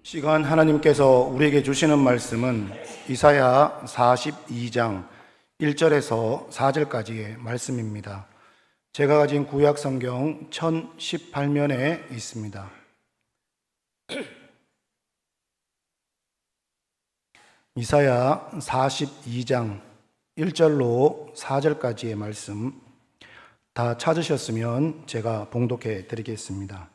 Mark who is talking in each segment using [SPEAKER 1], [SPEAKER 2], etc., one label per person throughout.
[SPEAKER 1] 시간 하나님께서 우리에게 주시는 말씀은 이사야 42장 1절에서 4절까지의 말씀입니다. 제가 가진 구약 성경 1018면에 있습니다. 이사야 42장 1절로 4절까지의 말씀 다 찾으셨으면 제가 봉독해 드리겠습니다.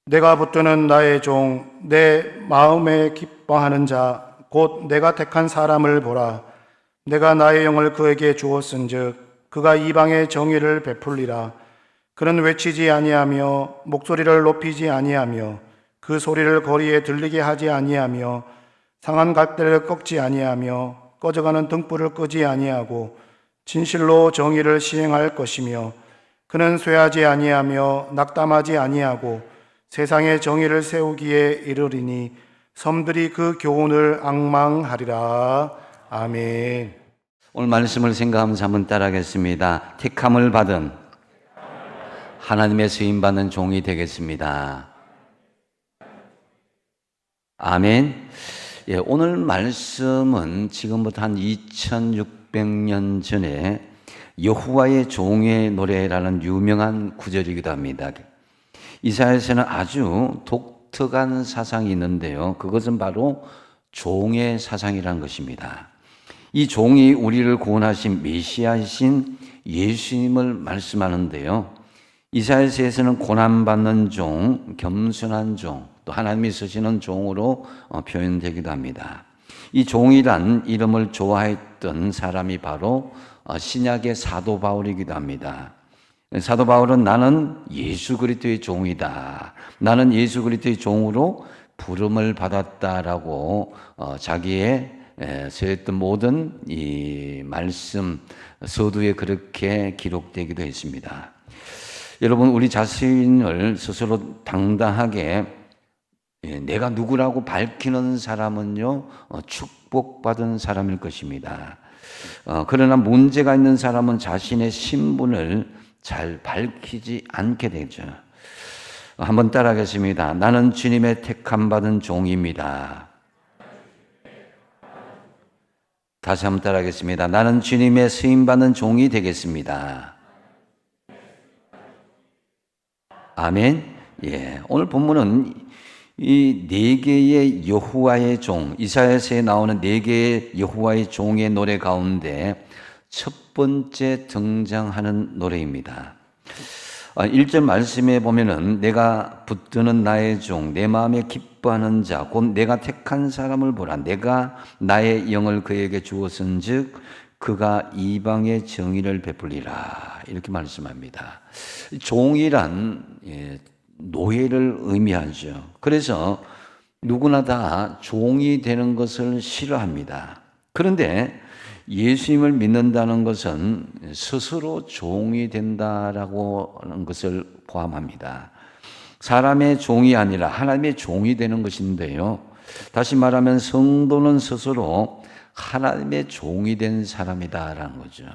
[SPEAKER 1] 내가 붙드는 나의 종, 내 마음에 기뻐하는 자, 곧 내가 택한 사람을 보라. 내가 나의 영을 그에게 주었은즉 그가 이방의 정의를 베풀리라. 그는 외치지 아니하며 목소리를 높이지 아니하며 그 소리를 거리에 들리게 하지 아니하며 상한 갈대를 꺾지 아니하며 꺼져가는 등불을 끄지 아니하고 진실로 정의를 시행할 것이며 그는 쇠하지 아니하며 낙담하지 아니하고 세상의 정의를 세우기에 이르리니 섬들이 그 교훈을 앙망하리라. 아멘.
[SPEAKER 2] 오늘 말씀을 생각하면서 한번 따라하겠습니다. 택함을 받은 하나님의 쓰임받는 종이 되겠습니다. 아멘. 예, 오늘 말씀은 지금부터 한 2600년 전에 여호와의 종의 노래라는 유명한 구절이기도 합니다. 이사야서는 아주 독특한 사상이 있는데요. 그것은 바로 종의 사상이라는 것입니다. 이 종이 우리를 구원하신 메시아이신 예수님을 말씀하는데요. 이사야서에서는 고난받는 종, 겸손한 종, 또 하나님이 쓰시는 종으로 표현되기도 합니다. 이 종이란 이름을 좋아했던 사람이 바로 신약의 사도 바울이기도 합니다. 사도 바울은 나는 예수 그리스도의 종이다. 나는 예수 그리스도의 종으로 부름을 받았다라고 자기의 쓰였던 모든 이 말씀 서두에 그렇게 기록되기도 했습니다. 여러분, 우리 자신을 스스로 당당하게 내가 누구라고 밝히는 사람은요, 축복받은 사람일 것입니다. 그러나 문제가 있는 사람은 자신의 신분을 잘 밝히지 않게 되죠. 한번 따라하겠습니다. 나는 주님의 택함 받은 종입니다. 다시 한번 따라하겠습니다. 나는 주님의 쓰임 받는 종이 되겠습니다. 아멘. 예, 오늘 본문은 이 네 개의 여호와의 종, 이사야서에 나오는 네 개의 여호와의 종의 노래 가운데 첫 번째 등장하는 노래입니다. 1절 말씀에 보면은 내가 붙드는 나의 종, 내 마음에 기뻐하는 자, 곧 내가 택한 사람을 보라. 내가 나의 영을 그에게 주었은즉 그가 이방의 정의를 베풀리라. 이렇게 말씀합니다. 종이란 노예를 의미하죠. 그래서 누구나 다 종이 되는 것을 싫어합니다. 그런데 예수님을 믿는다는 것은 스스로 종이 된다라고 하는 것을 포함합니다. 사람의 종이 아니라 하나님의 종이 되는 것인데요. 다시 말하면 성도는 스스로 하나님의 종이 된 사람이다라는 거죠.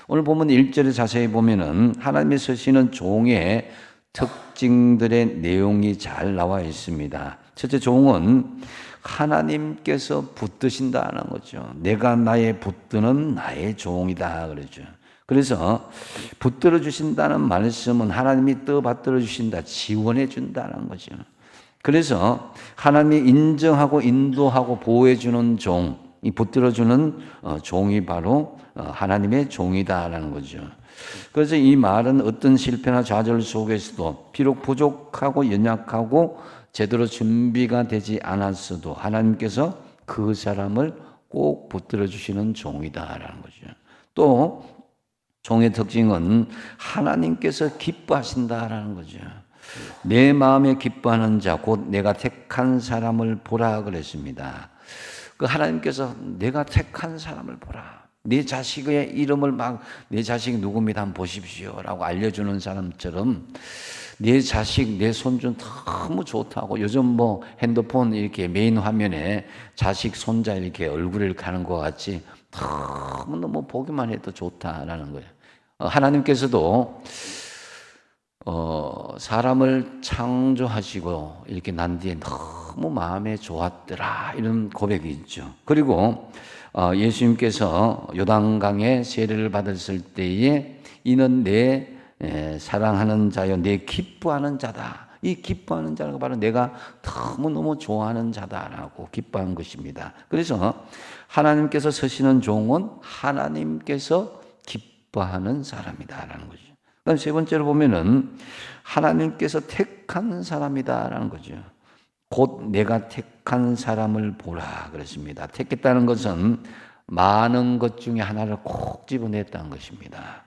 [SPEAKER 2] 오늘 보면 1절에 자세히 보면은 하나님이 쓰시는 종의 특징들의 내용이 잘 나와 있습니다. 첫째, 종은 하나님께서 붙드신다는 거죠. 내가 나의 붙드는 나의 종이다 그러죠. 그래서 붙들어 주신다는 말씀은 하나님이 떠받들어 주신다, 지원해 준다는 거죠. 그래서 하나님이 인정하고 인도하고 보호해 주는 종, 이 붙들어 주는 종이 바로 하나님의 종이다라는 거죠. 그래서 이 말은 어떤 실패나 좌절 속에서도 비록 부족하고 연약하고 제대로 준비가 되지 않았어도 하나님께서 그 사람을 꼭 붙들어 주시는 종이다라는 거죠. 또 종의 특징은 하나님께서 기뻐하신다라는 거죠. 내 마음에 기뻐하는 자, 곧 내가 택한 사람을 보라 그랬습니다. 그 하나님께서 내가 택한 사람을 보라. 내 자식의 이름을 막 내 자식이 누굽니다 한번 보십시오라고 알려주는 사람처럼 내 자식, 내 손주 너무 좋다고 요즘 뭐 핸드폰 이렇게 메인 화면에 자식, 손자 이렇게 얼굴을 가는 것 같이 너무 보기만 해도 좋다라는 거예요. 하나님께서도 사람을 창조하시고 이렇게 난 뒤에 너무 마음에 좋았더라, 이런 고백이 있죠. 그리고 예수님께서 요단강에 세례를 받았을 때에 이는 내 사랑하는 자요, 내 기뻐하는 자다. 이 기뻐하는 자가 바로 내가 너무너무 좋아하는 자다라고 기뻐한 것입니다. 그래서 하나님께서 서시는 종은 하나님께서 기뻐하는 사람이다라는 거죠. 그다음 세 번째로 보면은 하나님께서 택한 사람이다라는 거죠. 곧 내가 택한 사람을 보라 그랬습니다. 택했다는 것은 많은 것 중에 하나를 꼭 집어냈다는 것입니다.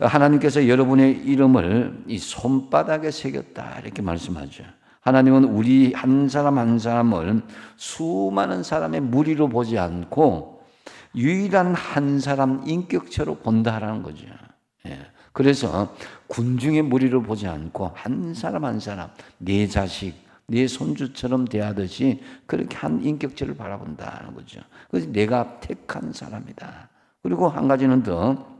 [SPEAKER 2] 하나님께서 여러분의 이름을 이 손바닥에 새겼다 이렇게 말씀하죠. 하나님은 우리 한 사람 한 사람을 수많은 사람의 무리로 보지 않고 유일한 한 사람 인격체로 본다라는 거죠. 그래서 군중의 무리로 보지 않고 한 사람 한 사람, 내 자식, 내 손주처럼 대하듯이 그렇게 한 인격체를 바라본다는 거죠. 그래서 내가 택한 사람이다. 그리고 한 가지는 더,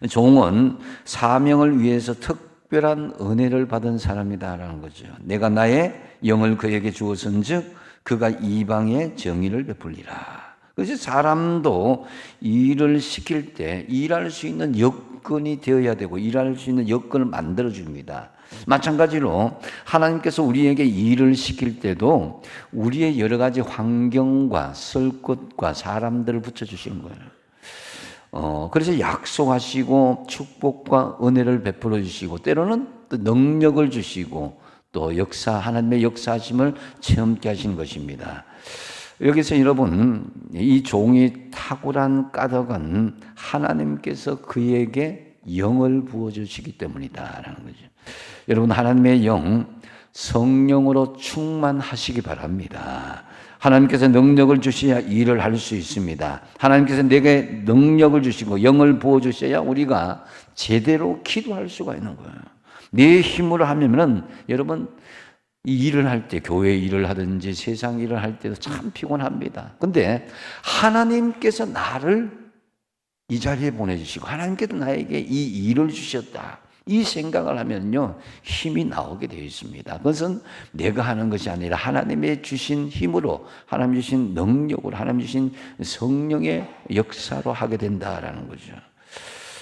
[SPEAKER 2] 종은 사명을 위해서 특별한 은혜를 받은 사람이다라는 거죠. 내가 나의 영을 그에게 주었은즉 그가 이방의 정의를 베풀리라. 그래서 사람도 일을 시킬 때 일할 수 있는 여건이 되어야 되고 일할 수 있는 여건을 만들어 줍니다. 마찬가지로 하나님께서 우리에게 일을 시킬 때도 우리의 여러 가지 환경과 쓸 것과 사람들을 붙여주시는 거예요. 그래서 약속하시고 축복과 은혜를 베풀어 주시고 때로는 또 능력을 주시고 또 하나님의 역사하심을 체험케 하시는 것입니다. 여기서 여러분, 이 종이 탁월한 까닭은 하나님께서 그에게 영을 부어주시기 때문이다라는 거죠. 여러분, 하나님의 영, 성령으로 충만하시기 바랍니다. 하나님께서 능력을 주셔야 일을 할 수 있습니다. 하나님께서 내게 능력을 주시고 영을 부어주셔야 우리가 제대로 기도할 수가 있는 거예요. 내 힘으로 하면은 여러분, 이 일을 할 때, 교회 일을 하든지 세상 일을 할 때도 참 피곤합니다. 근데 하나님께서 나를 이 자리에 보내주시고 하나님께서 나에게 이 일을 주셨다. 이 생각을 하면요, 힘이 나오게 되어 있습니다. 그것은 내가 하는 것이 아니라 하나님의 주신 힘으로, 하나님 주신 능력으로, 하나님 주신 성령의 역사로 하게 된다라는 거죠.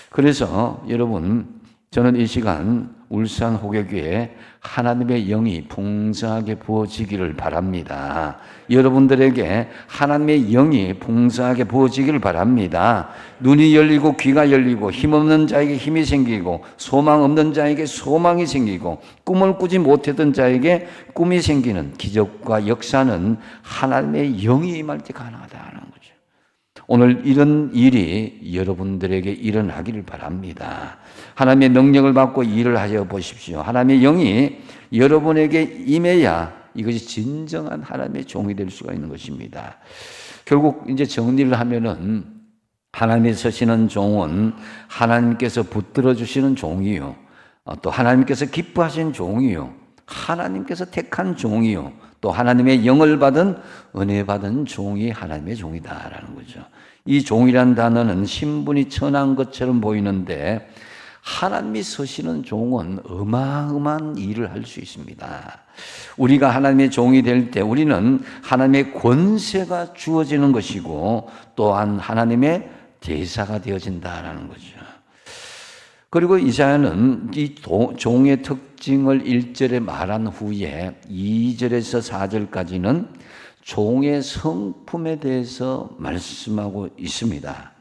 [SPEAKER 2] 그래서 여러분, 저는 이 시간 울산 호교교에 하나님의 영이 풍성하게 부어지기를 바랍니다. 여러분들에게 하나님의 영이 풍성하게 부어지기를 바랍니다. 눈이 열리고 귀가 열리고 힘없는 자에게 힘이 생기고 소망 없는 자에게 소망이 생기고 꿈을 꾸지 못했던 자에게 꿈이 생기는 기적과 역사는 하나님의 영이 임할 때 가능하다는 거죠. 오늘 이런 일이 여러분들에게 일어나기를 바랍니다. 하나님의 능력을 받고 일을 하셔 보십시오. 하나님의 영이 여러분에게 임해야 이것이 진정한 하나님의 종이 될 수가 있는 것입니다. 결국 이제 정리를 하면은 하나님이 서시는 종은 하나님께서 붙들어 주시는 종이요, 또 하나님께서 기뻐하신 종이요, 하나님께서 택한 종이요, 또 하나님의 영을 받은 은혜 받은 종이 하나님의 종이다라는 거죠. 이 종이란 단어는 신분이 천한 것처럼 보이는데 하나님이 서시는 종은 어마어마한 일을 할 수 있습니다. 우리가 하나님의 종이 될 때 우리는 하나님의 권세가 주어지는 것이고 또한 하나님의 대사가 되어진다라는 거죠. 그리고 이사야는 이 종의 특징을 1절에 말한 후에 2절에서 4절까지는 종의 성품에 대해서 말씀하고 있습니다.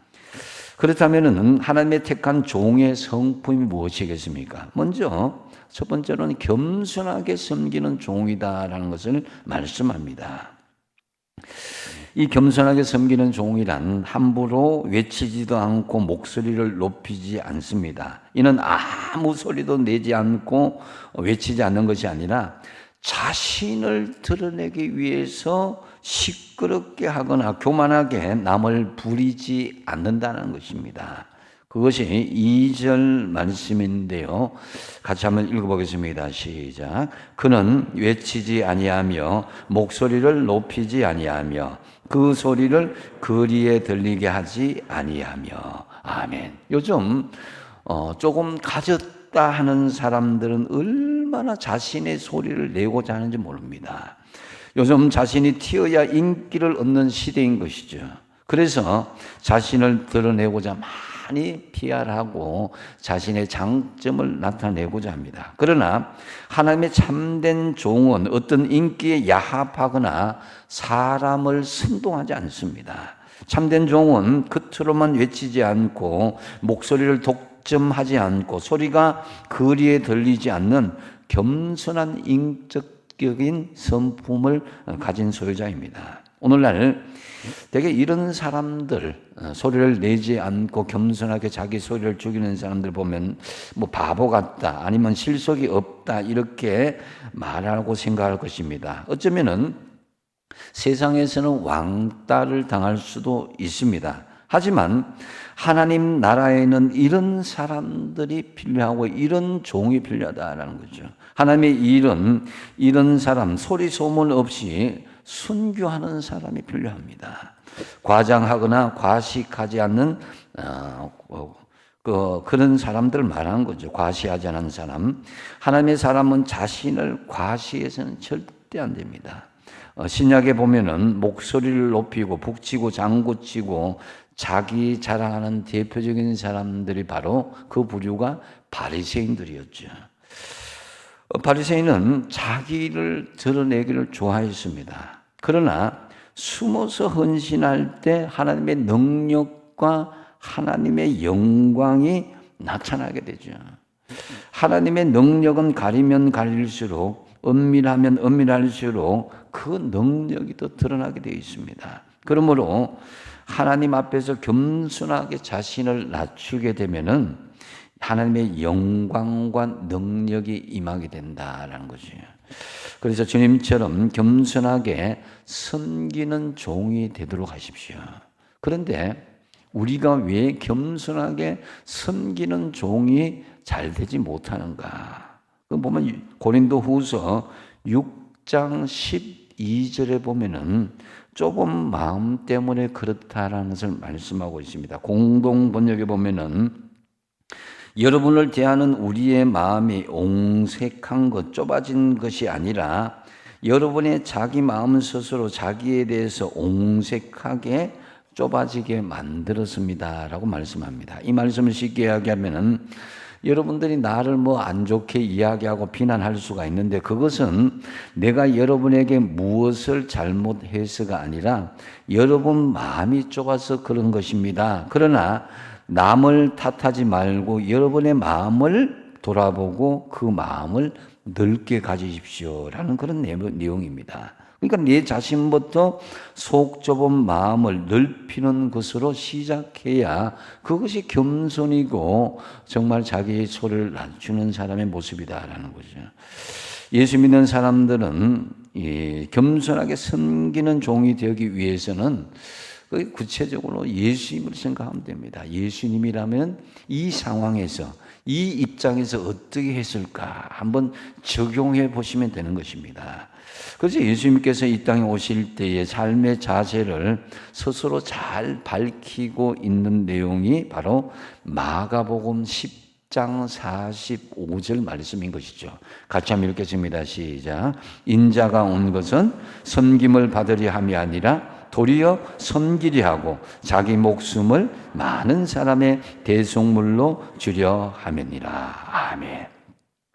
[SPEAKER 2] 그렇다면 하나님의 택한 종의 성품이 무엇이겠습니까? 먼저 첫 번째로는 겸손하게 섬기는 종이다라는 것을 말씀합니다. 이 겸손하게 섬기는 종이란 함부로 외치지도 않고 목소리를 높이지 않습니다. 이는 아무 소리도 내지 않고 외치지 않는 것이 아니라 자신을 드러내기 위해서 시끄럽게 하거나 교만하게 남을 부리지 않는다는 것입니다. 그것이 2절 말씀인데요. 같이 한번 읽어보겠습니다. 시작. 그는 외치지 아니하며 목소리를 높이지 아니하며 그 소리를 거리에 들리게 하지 아니하며. 아멘. 요즘 조금 가졌다 하는 사람들은 얼마나 얼마나 자신의 소리를 내고자 하는지 모릅니다. 요즘 자신이 튀어야 인기를 얻는 시대인 것이죠. 그래서 자신을 드러내고자 많이 PR하고 자신의 장점을 나타내고자 합니다. 그러나 하나님의 참된 종은 어떤 인기에 야합하거나 사람을 선동하지 않습니다. 참된 종은 겉으로만 외치지 않고 목소리를 독점하지 않고 소리가 거리에 들리지 않는 겸손한 인격적인 성품을 가진 소유자입니다. 오늘날 되게 이런 사람들, 소리를 내지 않고 겸손하게 자기 소리를 죽이는 사람들 보면 뭐 바보 같다, 아니면 실속이 없다, 이렇게 말하고 생각할 것입니다. 어쩌면은 세상에서는 왕따를 당할 수도 있습니다. 하지만 하나님 나라에는 이런 사람들이 필요하고 이런 종이 필요하다라는 거죠. 하나님의 일은 이런 사람, 소리 소문 없이 순교하는 사람이 필요합니다. 과장하거나 과식하지 않는 그런 사람들을 말하는 거죠. 과시하지 않은 사람. 하나님의 사람은 자신을 과시해서는 절대 안 됩니다. 신약에 보면은 목소리를 높이고 북치고 장구치고 자기 자랑하는 대표적인 사람들이 바로 그 부류가 바리새인들이었죠. 바리새인은 자기를 드러내기를 좋아했습니다. 그러나 숨어서 헌신할 때 하나님의 능력과 하나님의 영광이 나타나게 되죠. 하나님의 능력은 가리면 가릴수록, 은밀하면 은밀할수록 그 능력이 더 드러나게 되어 있습니다. 그러므로 하나님 앞에서 겸손하게 자신을 낮추게 되면은 하나님의 영광과 능력이 임하게 된다라는 거죠. 그래서 주님처럼 겸손하게 섬기는 종이 되도록 하십시오. 그런데 우리가 왜 겸손하게 섬기는 종이 잘 되지 못하는가? 그 보면 고린도후서 6장 12절에 보면은 좁은 마음 때문에 그렇다라는 것을 말씀하고 있습니다. 공동 번역에 보면은 여러분을 대하는 우리의 마음이 옹색한 것, 좁아진 것이 아니라 여러분의 자기 마음 스스로 자기에 대해서 옹색하게 좁아지게 만들었습니다 라고 말씀합니다. 이 말씀을 쉽게 이야기하면은 여러분들이 나를 뭐 안 좋게 이야기하고 비난할 수가 있는데 그것은 내가 여러분에게 무엇을 잘못해서가 아니라 여러분 마음이 좁아서 그런 것입니다. 그러나 남을 탓하지 말고 여러분의 마음을 돌아보고 그 마음을 넓게 가지십시오라는 그런 내용입니다. 그러니까 내 자신부터 속 좁은 마음을 넓히는 것으로 시작해야 그것이 겸손이고 정말 자기의 소리를 낮추는 사람의 모습이다라는 거죠. 예수 믿는 사람들은 겸손하게 섬기는 종이 되기 위해서는 구체적으로 예수님을 생각하면 됩니다. 예수님이라면 이 상황에서 이 입장에서 어떻게 했을까 한번 적용해 보시면 되는 것입니다. 그래서 예수님께서 이 땅에 오실 때의 삶의 자세를 스스로 잘 밝히고 있는 내용이 바로 마가복음 10장 45절 말씀인 것이죠. 같이 한번 읽겠습니다. 시작. 인자가 온 것은 섬김을 받으려 함이 아니라 도리어 섬기려 하고 자기 목숨을 많은 사람의 대속물로 주려 함이니라. 아멘.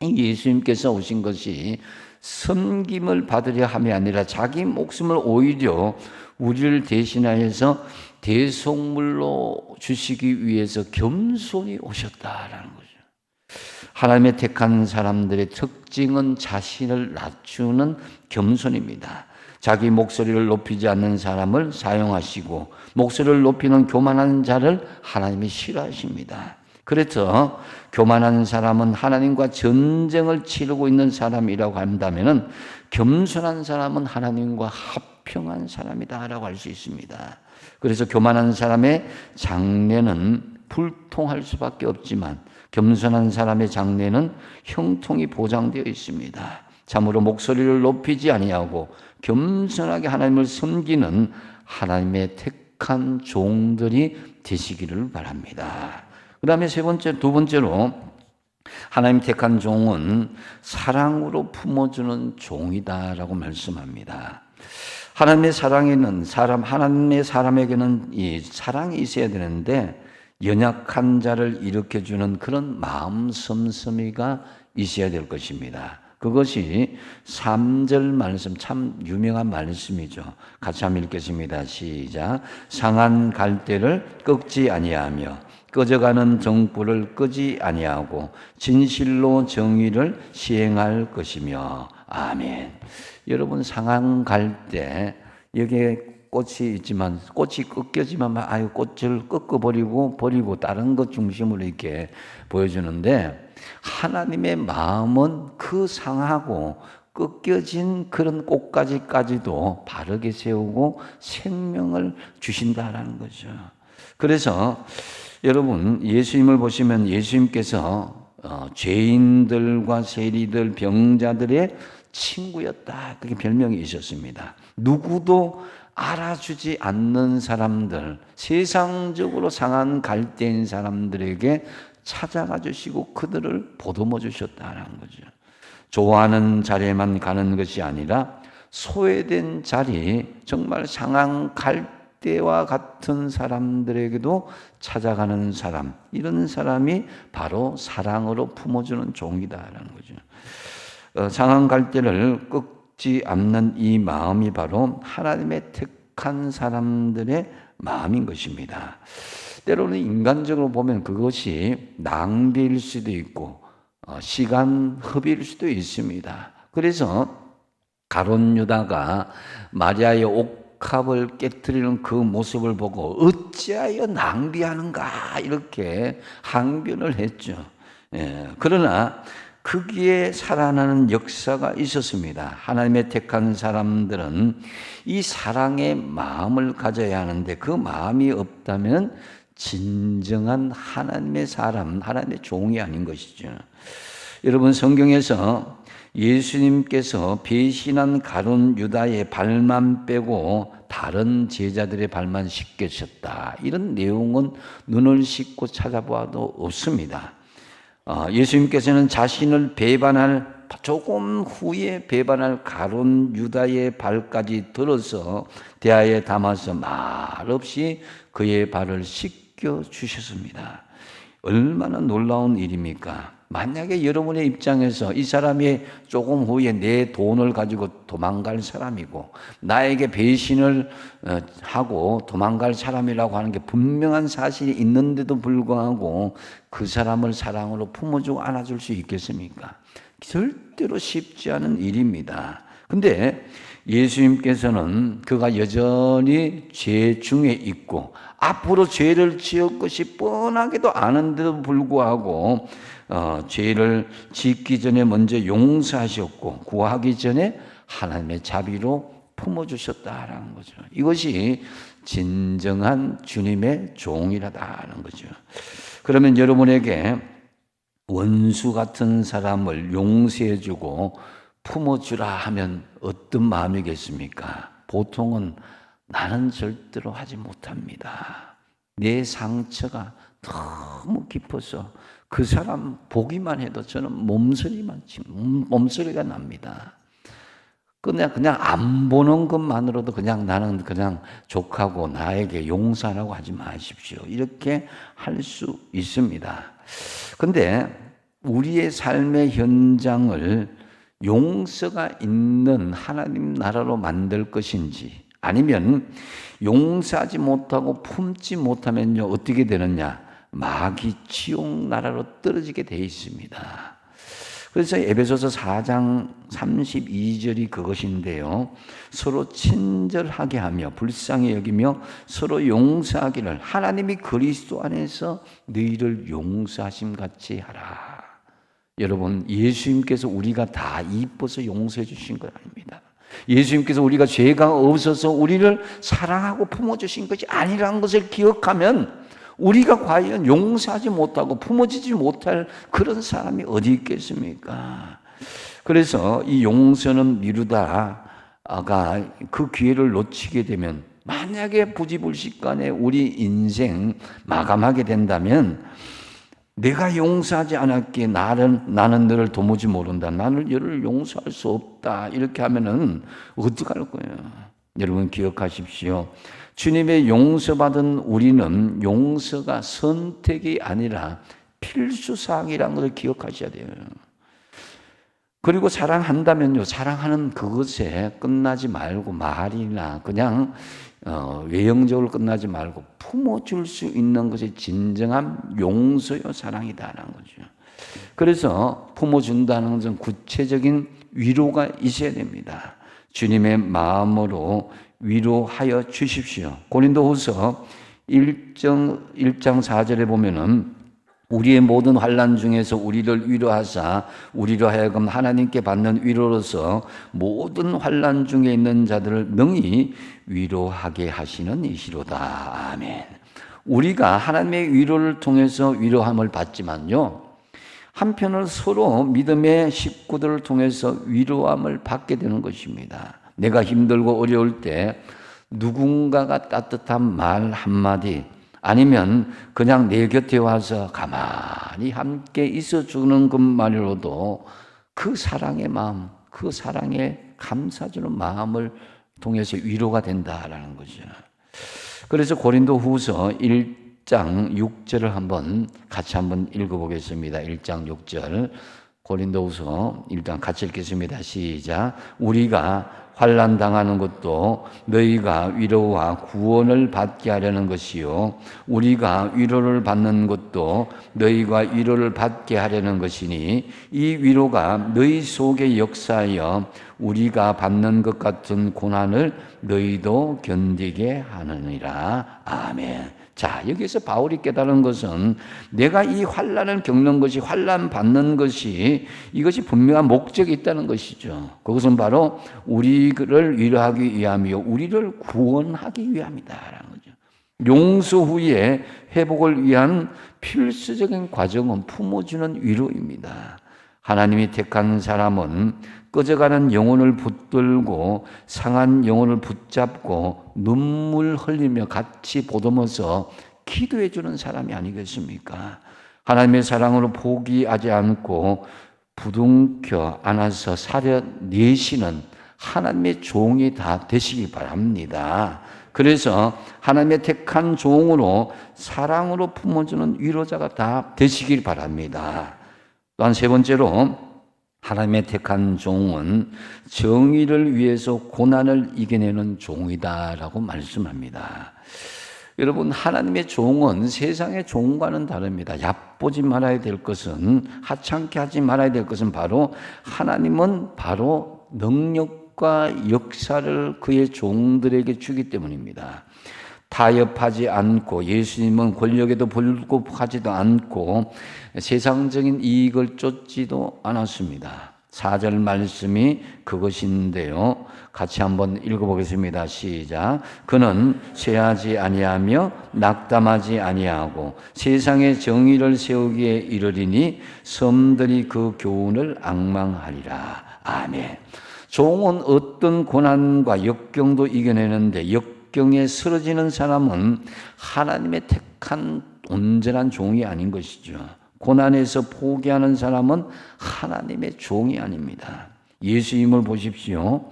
[SPEAKER 2] 예수님께서 오신 것이 섬김을 받으려 함이 아니라 자기 목숨을 오히려 우리를 대신하여서 대속물로 주시기 위해서 겸손히 오셨다라는 거죠. 하나님의 택한 사람들의 특징은 자신을 낮추는 겸손입니다. 자기 목소리를 높이지 않는 사람을 사용하시고 목소리를 높이는 교만한 자를 하나님이 싫어하십니다. 그래서 교만한 사람은 하나님과 전쟁을 치르고 있는 사람이라고 한다면 겸손한 사람은 하나님과 합평한 사람이다라고 할 수 있습니다. 그래서 교만한 사람의 장래는 불통할 수밖에 없지만 겸손한 사람의 장래는 형통이 보장되어 있습니다. 참으로 목소리를 높이지 아니하고 겸손하게 하나님을 섬기는 하나님의 택한 종들이 되시기를 바랍니다. 그 다음에 두 번째로 하나님 택한 종은 사랑으로 품어주는 종이다라고 말씀합니다. 하나님의 사랑에는 하나님의 사람에게는 이 사랑이 있어야 되는데 연약한 자를 일으켜주는 그런 마음 씀씀이가 있어야 될 것입니다. 그것이 3절 말씀, 참 유명한 말씀이죠. 같이 한번 읽겠습니다. 시작. 상한 갈대를 꺾지 아니하며 꺼져가는 등불을 끄지 아니하고 진실로 정의를 시행할 것이며. 아멘. 여러분, 상한 갈대, 여기에 꽃이 있지만 꽃이 꺾여지만 아유, 꽃을 버리고 다른 것 중심으로 이렇게 보여주는데, 하나님의 마음은 그 상하고 꺾여진 그런 꽃가지까지도 바르게 세우고 생명을 주신다라는 거죠. 그래서 여러분, 예수님을 보시면 예수님께서 죄인들과 세리들, 병자들의 친구였다, 그게 별명이 있었습니다. 누구도 알아주지 않는 사람들, 세상적으로 상한 갈대인 사람들에게 찾아가 주시고 그들을 보듬어 주셨다는 거죠. 좋아하는 자리에만 가는 것이 아니라 소외된 자리, 정말 상한 갈대와 같은 사람들에게도 찾아가는 사람, 이런 사람이 바로 사랑으로 품어주는 종이다라는 거죠. 상한 갈대를 꺾지 않는 이 마음이 바로 하나님의 택한 사람들의 마음인 것입니다. 때로는 인간적으로 보면 그것이 낭비일 수도 있고 시간 허비일 수도 있습니다. 그래서 가룟 유다가 마리아의 옥합을 깨뜨리는 그 모습을 보고 어찌하여 낭비하는가, 이렇게 항변을 했죠. 그러나 거기에 살아나는 역사가 있었습니다. 하나님의 택한 사람들은 이 사랑의 마음을 가져야 하는데 그 마음이 없다면 진정한 하나님의 사람, 하나님의 종이 아닌 것이죠. 여러분, 성경에서 예수님께서 배신한 가룟 유다의 발만 빼고 다른 제자들의 발만 씻기셨다, 이런 내용은 눈을 씻고 찾아보아도 없습니다. 예수님께서는 자신을 조금 후에 배반할 가룟 유다의 발까지 들어서 대야에 담아서 말없이 그의 발을 씻겨 주셨습니다. 얼마나 놀라운 일입니까? 만약에 여러분의 입장에서 이 사람이 조금 후에 내 돈을 가지고 도망갈 사람이고 나에게 배신을 하고 도망갈 사람이라고 하는 게 분명한 사실이 있는데도 불구하고 그 사람을 사랑으로 품어주고 안아줄 수 있겠습니까? 절대로 쉽지 않은 일입니다. 근데 예수님께서는 그가 여전히 죄 중에 있고 앞으로 죄를 지을 것이 뻔하게도 아는데도 불구하고 죄를 짓기 전에 먼저 용서하셨고 구하기 전에 하나님의 자비로 품어주셨다라는 거죠. 이것이 진정한 주님의 종이라다는 거죠. 그러면 여러분에게 원수 같은 사람을 용서해주고 품어주라 하면 어떤 마음이겠습니까? 보통은 나는 절대로 하지 못합니다. 내 상처가 너무 깊어서 그 사람 보기만 해도 저는 몸서리가 납니다. 그냥 안 보는 것만으로도 나는 족하고 나에게 용서라고 하지 마십시오, 이렇게 할 수 있습니다. 근데 우리의 삶의 현장을 용서가 있는 하나님 나라로 만들 것인지, 아니면 용서하지 못하고 품지 못하면요 어떻게 되느냐, 마귀 지옥 나라로 떨어지게 되어 있습니다. 그래서 에베소서 4장 32절이 그것인데요, 서로 친절하게 하며 불쌍히 여기며 서로 용서하기를 하나님이 그리스도 안에서 너희를 용서하심 같이 하라. 여러분, 예수님께서 우리가 다 이뻐서 용서해 주신 것 아닙니다. 예수님께서 우리가 죄가 없어서 우리를 사랑하고 품어주신 것이 아니라는 것을 기억하면 우리가 과연 용서하지 못하고 품어주지 못할 그런 사람이 어디 있겠습니까? 그래서 이 용서는 미루다가 그 기회를 놓치게 되면, 만약에 부지불식간에 우리 인생 마감하게 된다면 내가 용서하지 않았기에 나는 너를 도무지 모른다. 나는 너를 용서할 수 없다. 이렇게 하면은 어떡할 거예요? 여러분 기억하십시오. 주님의 용서받은 우리는 용서가 선택이 아니라 필수사항이라는 것을 기억하셔야 돼요. 그리고 사랑한다면요, 사랑하는 그것에 끝나지 말고 말이나 그냥 외형적으로 끝나지 말고 품어줄 수 있는 것이 진정한 용서요 사랑이다라는 거죠. 그래서 품어준다는 것은 구체적인 위로가 있어야 됩니다. 주님의 마음으로 위로하여 주십시오. 고린도후서 1장 4절에 보면은 우리의 모든 환난 중에서 우리를 위로하사 우리로 하여금 하나님께 받는 위로로서 모든 환난 중에 있는 자들을 능히 위로하게 하시는 이시로다. 아멘. 우리가 하나님의 위로를 통해서 위로함을 받지만요, 한편으로 서로 믿음의 식구들을 통해서 위로함을 받게 되는 것입니다. 내가 힘들고 어려울 때 누군가가 따뜻한 말 한마디, 아니면 그냥 내 곁에 와서 가만히 함께 있어주는 것만으로도 그 사랑의 마음, 그 사랑에 감사주는 마음을 통해서 위로가 된다라는 거죠. 그래서 고린도후서 1장 6절을 같이 한번 읽어보겠습니다. 1장 6절 고린도후서 일단 같이 읽겠습니다. 시작. 우리가 환난 당하는 것도 너희가 위로와 구원을 받게 하려는 것이요, 우리가 위로를 받는 것도 너희가 위로를 받게 하려는 것이니 이 위로가 너희 속에 역사하여 우리가 받는 것 같은 고난을 너희도 견디게 하느니라. 아멘. 자, 여기서 바울이 깨달은 것은 내가 이 환난을 겪는 것이, 환난 받는 것이, 이것이 분명한 목적이 있다는 것이죠. 그것은 바로 우리를 위로하기 위함이요, 우리를 구원하기 위함이다라는 거죠. 용서 후에 회복을 위한 필수적인 과정은 품어주는 위로입니다. 하나님이 택한 사람은 꺼져가는 영혼을 붙들고 상한 영혼을 붙잡고 눈물 흘리며 같이 보듬어서 기도해 주는 사람이 아니겠습니까? 하나님의 사랑으로 포기하지 않고 부둥켜 안아서 살려내시는 하나님의 종이 다 되시기 바랍니다. 그래서 하나님의 택한 종으로 사랑으로 품어주는 위로자가 다 되시길 바랍니다. 또한 세 번째로, 하나님의 택한 종은 정의를 위해서 고난을 이겨내는 종이다라고 말씀합니다. 여러분, 하나님의 종은 세상의 종과는 다릅니다. 얕보지 말아야 될 것은, 하찮게 하지 말아야 될 것은 바로, 하나님은 바로 능력과 역사를 그의 종들에게 주기 때문입니다. 타협하지 않고, 예수님은 권력에도 불구하지도 않고 세상적인 이익을 쫓지도 않았습니다. 4절 말씀이 그것인데요, 같이 한번 읽어보겠습니다. 시작. 그는 쇠하지 아니하며 낙담하지 아니하고 세상의 정의를 세우기에 이르리니 섬들이 그 교훈을 앙망하리라. 아멘. 종은 어떤 고난과 역경도 이겨내는데, 역경에 쓰러지는 사람은 하나님의 택한 온전한 종이 아닌 것이죠. 고난에서 포기하는 사람은 하나님의 종이 아닙니다. 예수님을 보십시오.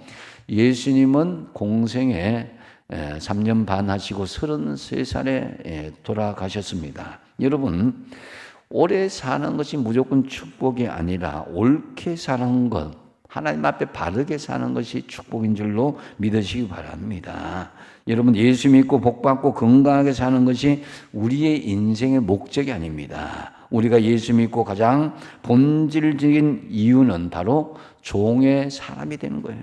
[SPEAKER 2] 예수님은 공생에 3년 반 하시고 33살에 돌아가셨습니다. 여러분, 오래 사는 것이 무조건 축복이 아니라 옳게 사는 것, 하나님 앞에 바르게 사는 것이 축복인 줄로 믿으시기 바랍니다. 여러분, 예수 믿고 복받고 건강하게 사는 것이 우리의 인생의 목적이 아닙니다. 우리가 예수 믿고 가장 본질적인 이유는 바로 종의 사람이 되는 거예요.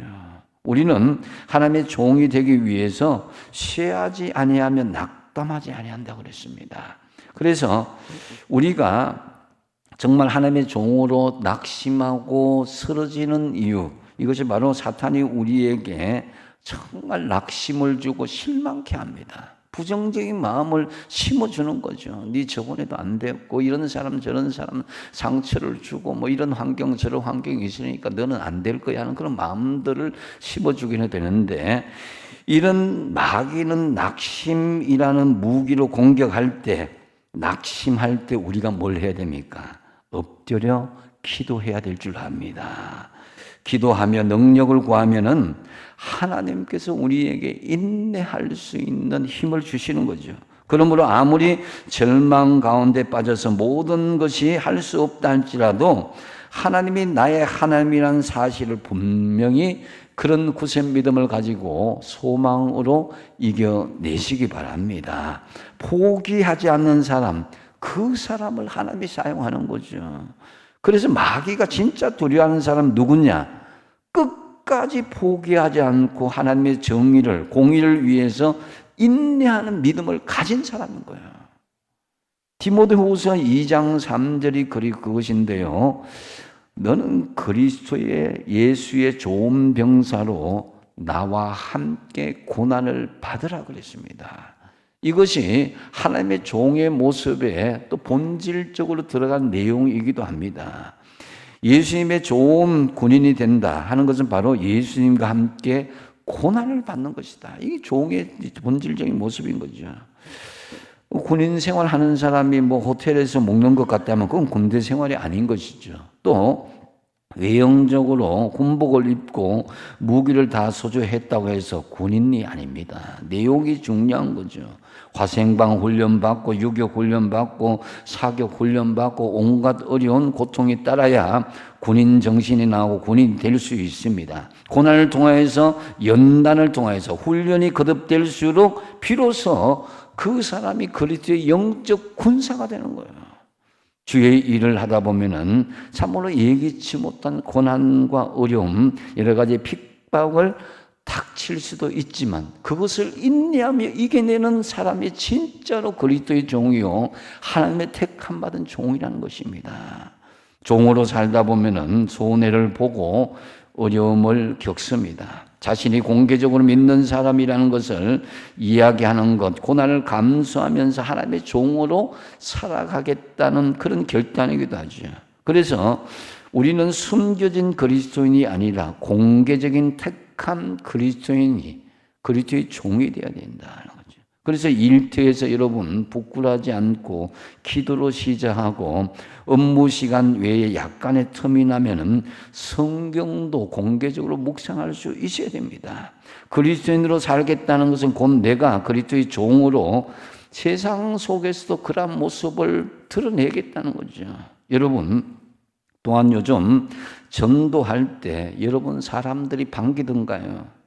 [SPEAKER 2] 우리는 하나님의 종이 되기 위해서 쇠하지 아니하면 낙담하지 아니한다고 그랬습니다. 그래서 우리가 정말 하나님의 종으로 낙심하고 쓰러지는 이유, 이것이 바로 사탄이 우리에게 정말 낙심을 주고 실망케 합니다. 부정적인 마음을 심어주는 거죠. 네 저번에도 안 됐고, 이런 사람 저런 사람 상처를 주고, 뭐 이런 환경 저런 환경이 있으니까 너는 안 될 거야 하는 그런 마음들을 심어주기는 되는데, 이런 마귀는 낙심이라는 무기로 공격할 때 낙심할 때 우리가 뭘 해야 됩니까? 엎드려 기도해야 될 줄 압니다. 기도하며 능력을 구하면은 하나님께서 우리에게 인내할 수 있는 힘을 주시는 거죠. 그러므로 아무리 절망 가운데 빠져서 모든 것이 할 수 없다 할지라도 하나님이 나의 하나님이라는 사실을 분명히 그런 굳은 믿음을 가지고 소망으로 이겨내시기 바랍니다. 포기하지 않는 사람, 그 사람을 하나님이 사용하는 거죠. 그래서 마귀가 진짜 두려워하는 사람 누구냐? 끝까지 포기하지 않고 하나님의 정의를, 공의를 위해서 인내하는 믿음을 가진 사람인 거예요. 디모데후서 2장 3절이 그것인데요. 너는 그리스도의 예수의 좋은 병사로 나와 함께 고난을 받으라 그랬습니다. 이것이 하나님의 종의 모습에 또 본질적으로 들어간 내용이기도 합니다. 예수님의 좋은 군인이 된다 하는 것은 바로 예수님과 함께 고난을 받는 것이다. 이게 종의 본질적인 모습인 거죠. 군인 생활하는 사람이 뭐 호텔에서 먹는 것 같다면 그건 군대 생활이 아닌 것이죠. 또 외형적으로 군복을 입고 무기를 다 소지했다고 해서 군인이 아닙니다. 내용이 중요한 거죠. 화생방 훈련받고 유격 훈련받고 사격 훈련받고 온갖 어려운 고통이 따라야 군인 정신이 나오고 군인이 될 수 있습니다. 고난을 통해서 연단을 통해서 훈련이 거듭될수록 비로소 그 사람이 그리스도의 영적 군사가 되는 거예요. 주의 일을 하다 보면은 참으로 예기치 못한 고난과 어려움, 여러 가지 핍박을 닥칠 수도 있지만 그것을 인내하며 이겨내는 사람이 진짜로 그리스도의 종이요 하나님의 택함 받은 종이라는 것입니다. 종으로 살다 보면은 손해를 보고 어려움을 겪습니다. 자신이 공개적으로 믿는 사람이라는 것을 이야기하는 것, 고난을 감수하면서 하나님의 종으로 살아가겠다는 그런 결단이기도 하죠. 그래서 우리는 숨겨진 그리스도인이 아니라 공개적인 택한 그리스도인이 그리스도의 종이 되어야 된다는 거죠. 그래서 일터에서 여러분 부끄러워하지 않고 기도로 시작하고 업무 시간 외에 약간의 틈이 나면은 성경도 공개적으로 묵상할 수 있어야 됩니다. 그리스도인으로 살겠다는 것은 곧 내가 그리스도의 종으로 세상 속에서도 그런 모습을 드러내겠다는 거죠. 여러분 또한 요즘 전도할 때 여러분 사람들이 반기던가요?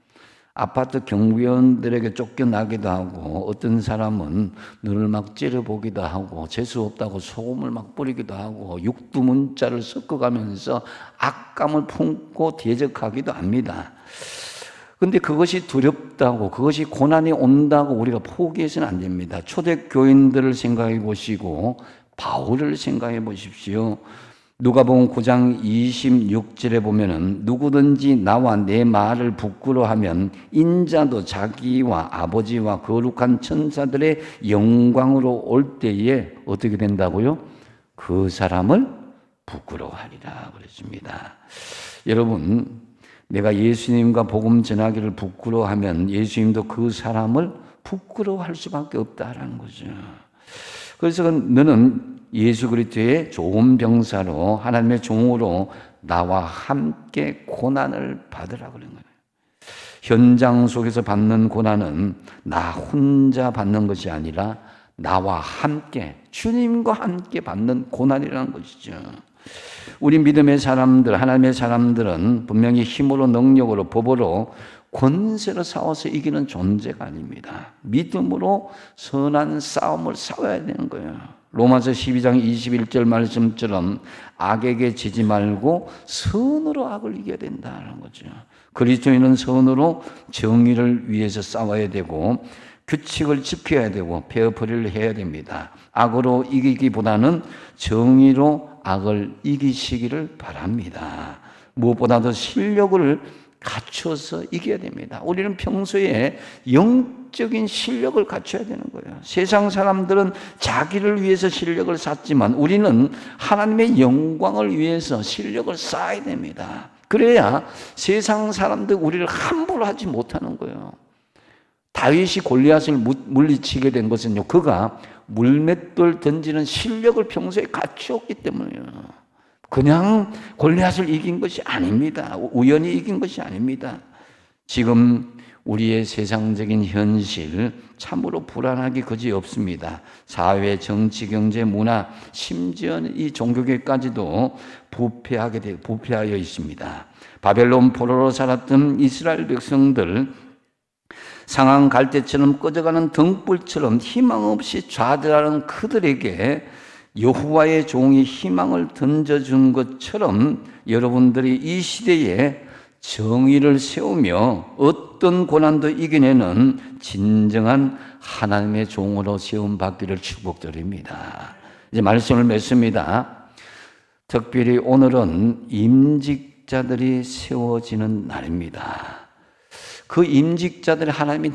[SPEAKER 2] 아파트 경비원들에게 쫓겨나기도 하고 어떤 사람은 눈을 막 찌르보기도 하고 재수 없다고 소금을 막 뿌리기도 하고 육두문자를 섞어가면서 악감을 품고 대적하기도 합니다. 그런데 그것이 두렵다고 그것이 고난이 온다고 우리가 포기해서는 안 됩니다. 초대교인들을 생각해 보시고 바울을 생각해 보십시오. 누가복음 9장 26절에 보면은 누구든지 나와 내 말을 부끄러워하면 인자도 자기와 아버지와 거룩한 천사들의 영광으로 올 때에 어떻게 된다고요? 그 사람을 부끄러워하리라 그랬습니다. 여러분, 내가 예수님과 복음 전하기를 부끄러워하면 예수님도 그 사람을 부끄러워할 수밖에 없다라는 거죠. 그래서 너는 예수 그리스도의 좋은 병사로 하나님의 종으로 나와 함께 고난을 받으라 그런 거예요. 현장 속에서 받는 고난은 나 혼자 받는 것이 아니라 나와 함께 주님과 함께 받는 고난이라는 것이죠. 우리 믿음의 사람들, 하나님의 사람들은 분명히 힘으로 능력으로 법으로 권세로 싸워서 이기는 존재가 아닙니다. 믿음으로 선한 싸움을 싸워야 되는 거예요. 로마서 12장 21절 말씀처럼 악에게 지지 말고 선으로 악을 이겨야 된다는 거죠. 그리스도인은 선으로 정의를 위해서 싸워야 되고 규칙을 지켜야 되고 페어플레이를 해야 됩니다. 악으로 이기기보다는 정의로 악을 이기시기를 바랍니다. 무엇보다도 실력을 갖춰서 이겨야 됩니다. 우리는 평소에 영적인 실력을 갖춰야 되는 거예요. 세상 사람들은 자기를 위해서 실력을 쌓지만 우리는 하나님의 영광을 위해서 실력을 쌓아야 됩니다. 그래야 세상 사람들 우리를 함부로 하지 못하는 거예요. 다윗이 골리앗을 물리치게 된 것은요, 그가 물맷돌 던지는 실력을 평소에 갖추었기 때문이에요. 그냥 골리앗을 이긴 것이 아닙니다. 우연히 이긴 것이 아닙니다. 지금 우리의 세상적인 현실 참으로 불안하기 그지없습니다. 사회, 정치, 경제, 문화, 심지어 이 종교계까지도 부패하여 있습니다. 바벨론 포로로 살았던 이스라엘 백성들, 상한 갈대처럼 꺼져가는 등불처럼 희망 없이 좌절하는 그들에게 여호와의 종이 희망을 던져준 것처럼 여러분들이 이 시대에 정의를 세우며 어떤 고난도 이겨내는 진정한 하나님의 종으로 세움받기를 축복드립니다. 이제 말씀을 맺습니다. 특별히 오늘은 임직자들이 세워지는 날입니다. 그 임직자들의 하나님이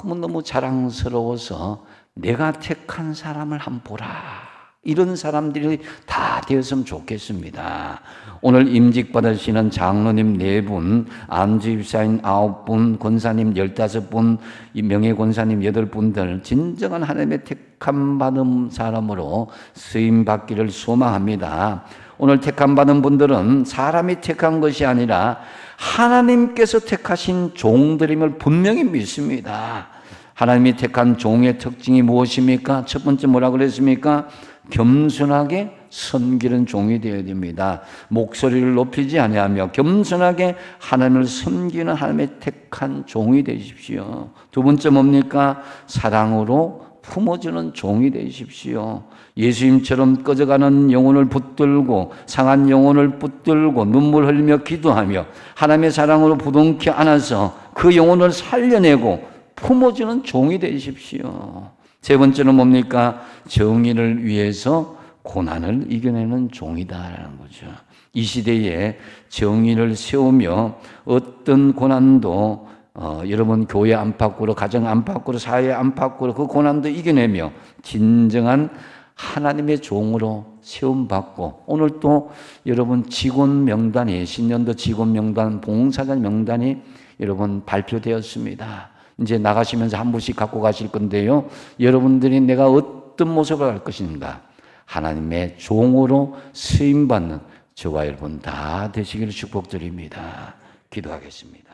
[SPEAKER 2] 너무너무 자랑스러워서 내가 택한 사람을 한번 보라. 이런 사람들이 다 되었으면 좋겠습니다. 오늘 임직받으시는 장로님 4분, 안주입사인 9분, 권사님 15분, 명예권사님 8분들 진정한 하나님의 택함받은 사람으로 쓰임받기를 소망합니다. 오늘 택함받은 분들은 사람이 택한 것이 아니라 하나님께서 택하신 종들임을 분명히 믿습니다. 하나님이 택한 종의 특징이 무엇입니까? 첫 번째 뭐라 그랬습니까? 겸손하게 섬기는 종이 되어야 됩니다. 목소리를 높이지 아니하며 겸손하게 하나님을 섬기는 하나님의 택한 종이 되십시오. 두 번째 뭡니까? 사랑으로 품어주는 종이 되십시오. 예수님처럼 꺼져가는 영혼을 붙들고 상한 영혼을 붙들고 눈물 흘리며 기도하며 하나님의 사랑으로 부둥켜 안아서 그 영혼을 살려내고 품어주는 종이 되십시오. 세 번째는 뭡니까? 정의를 위해서 고난을 이겨내는 종이다라는 거죠. 이 시대에 정의를 세우며 어떤 고난도 여러분 교회 안팎으로, 가정 안팎으로, 사회 안팎으로 그 고난도 이겨내며 진정한 하나님의 종으로 세움받고, 오늘 또 여러분 직원 명단이, 신년도 직원 명단, 봉사자 명단이 여러분 발표되었습니다. 이제 나가시면서 한 분씩 갖고 가실 건데요. 여러분들이 내가 어떤 모습을 할 것인가? 하나님의 종으로 쓰임받는 저와 여러분 다 되시기를 축복드립니다. 기도하겠습니다.